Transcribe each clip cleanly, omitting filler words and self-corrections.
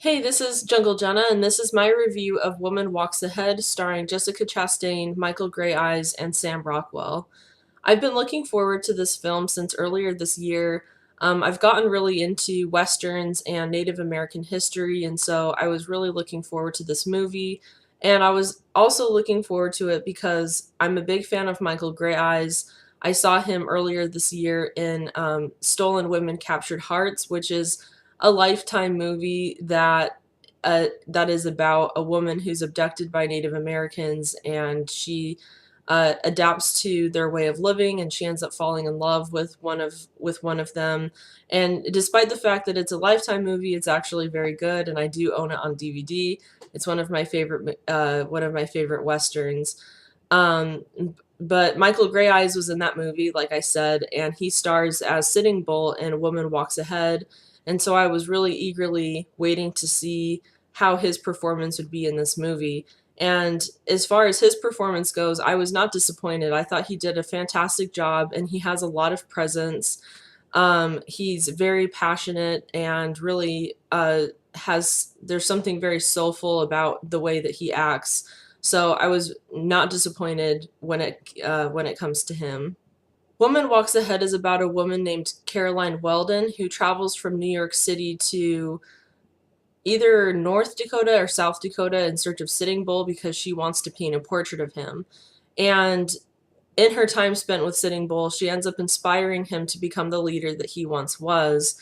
Hey, this is Jungle Jenna, and this is my review of Woman Walks Ahead, starring Jessica Chastain, Michael Grey Eyes, and Sam Rockwell. I've been looking forward to this film since earlier this year. I've gotten really into Westerns and Native American history, and so I was really looking forward to this movie. And I was also looking forward to it because I'm a big fan of Michael Grey Eyes. I saw him earlier this year in Stolen Women Captured Hearts, which is a Lifetime movie that is about a woman who's abducted by Native Americans, and she adapts to their way of living, and she ends up falling in love with one of them. And despite the fact that it's a Lifetime movie, it's actually very good, and I do own it on DVD. It's one of my favorite westerns. Um, but Michael Grey Eyes was in that movie, like I said, and he stars as Sitting Bull in A Woman Walks Ahead. And so I was really eagerly waiting to see how his performance would be in this movie. And as far as his performance goes, I was not disappointed. I thought he did a fantastic job, and he has a lot of presence. He's very passionate and really there's something very soulful about the way that he acts. So I was not disappointed when it comes to him. Woman Walks Ahead is about a woman named Caroline Weldon who travels from New York City to either North Dakota or South Dakota in search of Sitting Bull because she wants to paint a portrait of him. And in her time spent with Sitting Bull, she ends up inspiring him to become the leader that he once was.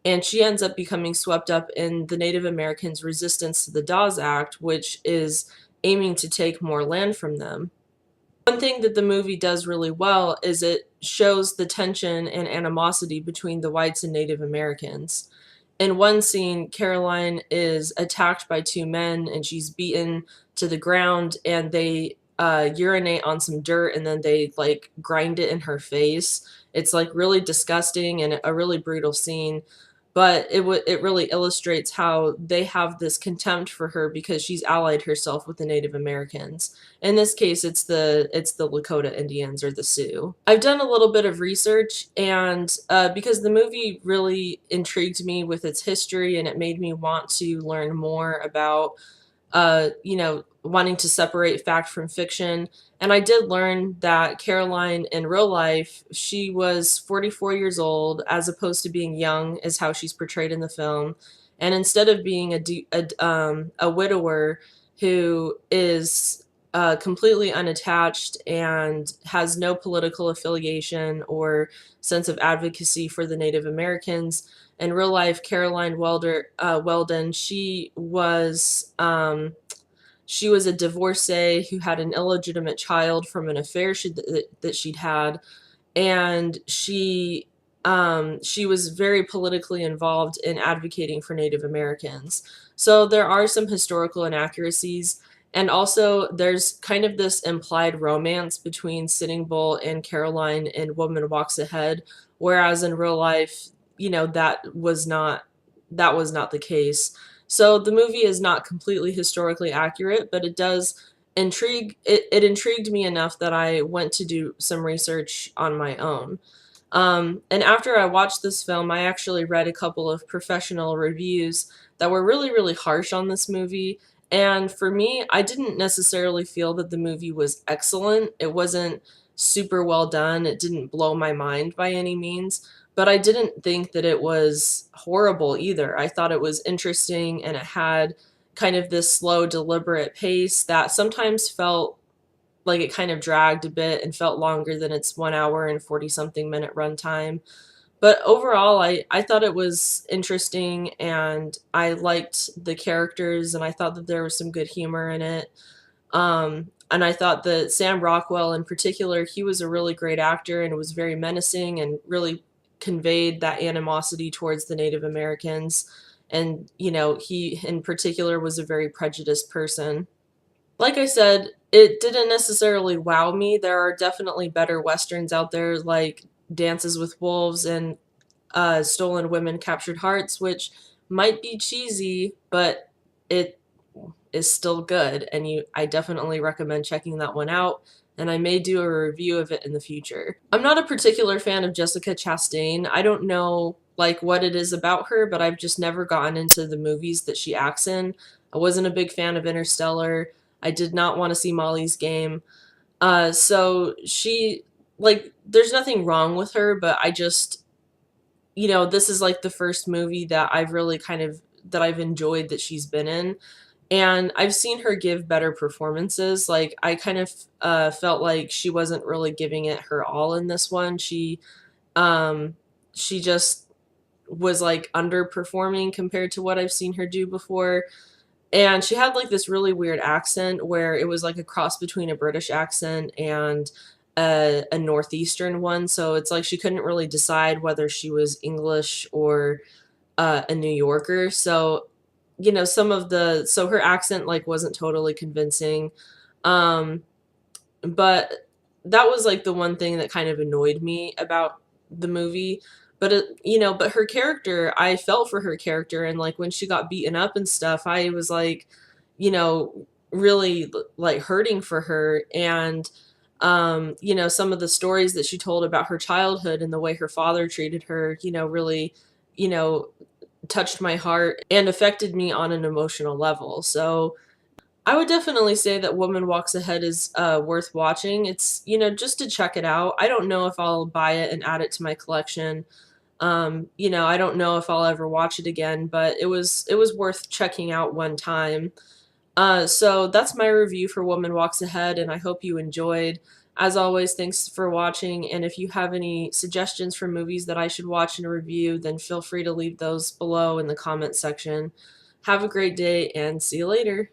And she ends up becoming swept up in the Native Americans' resistance to the Dawes Act, which is aiming to take more land from them. One thing that the movie does really well is it shows the tension and animosity between the whites and Native Americans. In one scene, Caroline is attacked by two men and she's beaten to the ground, and they urinate on some dirt and then they like grind it in her face. It's like really disgusting and a really brutal scene, but it really illustrates how they have this contempt for her because she's allied herself with the Native Americans. In this case, it's the Lakota Indians or the Sioux. I've done a little bit of research, and because the movie really intrigued me with its history and it made me want to learn more about wanting to separate fact from fiction. And I did learn that Caroline in real life, she was 44 years old, as opposed to being young, is how she's portrayed in the film. And instead of being a widower who is completely unattached and has no political affiliation or sense of advocacy for the Native Americans, in real life, Weldon, she was a divorcee who had an illegitimate child from an affair that she'd had, and she was very politically involved in advocating for Native Americans. So there are some historical inaccuracies, and also there's kind of this implied romance between Sitting Bull and Caroline in Woman Walks Ahead, whereas in real life, that was not the case. So the movie is not completely historically accurate, but it intrigued me enough that I went to do some research on my own. And after I watched this film, I actually read a couple of professional reviews that were really, really harsh on this movie. And for me, I didn't necessarily feel that the movie was excellent. It wasn't super well done. It didn't blow my mind by any means, but I didn't think that it was horrible either. I thought it was interesting, and it had kind of this slow, deliberate pace that sometimes felt like it kind of dragged a bit and felt longer than its 1 hour and 40 something minute runtime. But overall, I thought it was interesting, and I liked the characters, and I thought that there was some good humor in it. And I thought that Sam Rockwell in particular, he was a really great actor and was very menacing and really conveyed that animosity towards the Native Americans. And, he in particular was a very prejudiced person. Like I said, it didn't necessarily wow me. There are definitely better westerns out there, like Dances with Wolves and Stolen Women Captured Hearts, which might be cheesy, but it is still good, and I definitely recommend checking that one out, and I may do a review of it in the future. I'm not a particular fan of Jessica Chastain. I don't know like what it is about her, but I've just never gotten into the movies that she acts in. I wasn't a big fan of Interstellar. I did not want to see Molly's Game. So she, like, there's nothing wrong with her, but I just, this is like the first movie that I've really kind of that I've enjoyed that she's been in. And I've seen her give better performances. Like I kind of felt like she wasn't really giving it her all in this one. Um she just was like underperforming compared to what I've seen her do before. And she had like this really weird accent where it was like a cross between a British accent and a northeastern one. So it's like she couldn't really decide whether she was English or a New Yorker. So, so her accent like wasn't totally convincing. Um, but that was like the one thing that kind of annoyed me about the movie. But but her character, I felt for her character, and like when she got beaten up and stuff, I was like, really like hurting for her. And some of the stories that she told about her childhood and the way her father treated her, really, you know, touched my heart and affected me on an emotional level. So I would definitely say that Woman Walks Ahead is worth watching. It's, just to check it out. I don't know if I'll buy it and add it to my collection. I don't know if I'll ever watch it again, but it was worth checking out one time. So that's my review for Woman Walks Ahead, and I hope you enjoyed. As always, thanks for watching, and if you have any suggestions for movies that I should watch and review, then feel free to leave those below in the comment section. Have a great day, and see you later.